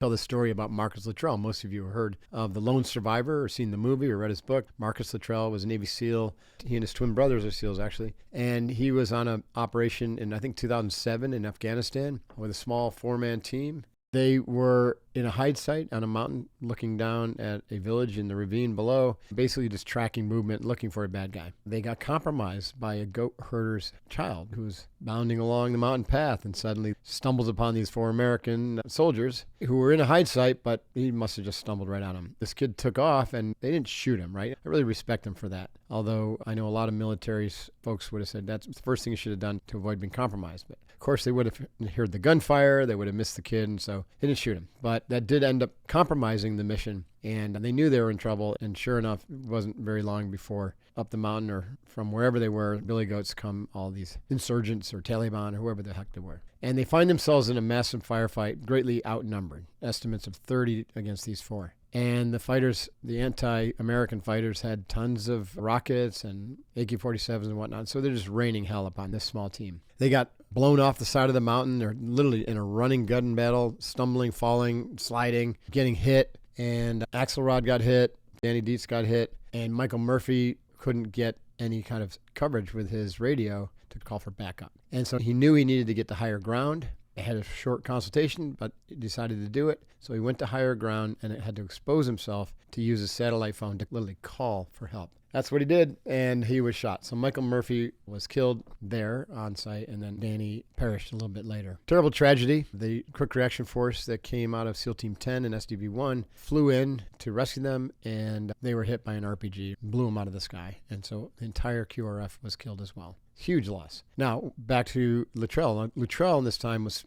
Tell the story about Marcus Luttrell. Most of you have heard of the lone survivor or seen the movie or read his book. Marcus Luttrell was a Navy SEAL. He and his twin brothers are SEALs, actually. And he was on an operation in, I think, 2007 in Afghanistan with a small four-man team. They were in a hide site on a mountain looking down at a village in the ravine below, basically just tracking movement, looking for a bad guy. They got compromised by a goat herder's child who was bounding along the mountain path and suddenly stumbles upon these four American soldiers who were in a hide site, but he must have just stumbled right on them. This kid took off and they didn't shoot him, right? I really respect him for that. Although I know a lot of military folks would have said that's the first thing you should have done to avoid being compromised. But of course, they would have heard the gunfire, they would have missed the kid, and so they didn't shoot him. But that did end up compromising the mission, and they knew they were in trouble. And sure enough, it wasn't very long before up the mountain or from wherever they were, billy goats come, all these insurgents or Taliban or whoever the heck they were. And they find themselves in a massive firefight, greatly outnumbered, estimates of 30 against these four. And the fighters, the anti-American fighters, had tons of rockets and AK-47s and whatnot. So they're just raining hell upon this small team. They got blown off the side of the mountain. They're literally in a running gun battle, stumbling, falling, sliding, getting hit. And Axelrod got hit. Danny Dietz got hit. And Michael Murphy couldn't get any kind of coverage with his radio to call for backup. And so he knew he needed to get to higher ground. They had a short consultation, but he decided to do it. So he went to higher ground and had to expose himself to use his satellite phone to literally call for help. That's what he did, and he was shot. So Michael Murphy was killed there on site, and then Danny perished a little bit later. Terrible tragedy. The quick reaction force that came out of SEAL Team 10 and SDV-1 flew in to rescue them, and they were hit by an RPG, blew them out of the sky. And so the entire QRF was killed as well. Huge loss. Now, back to Luttrell. Luttrell this time was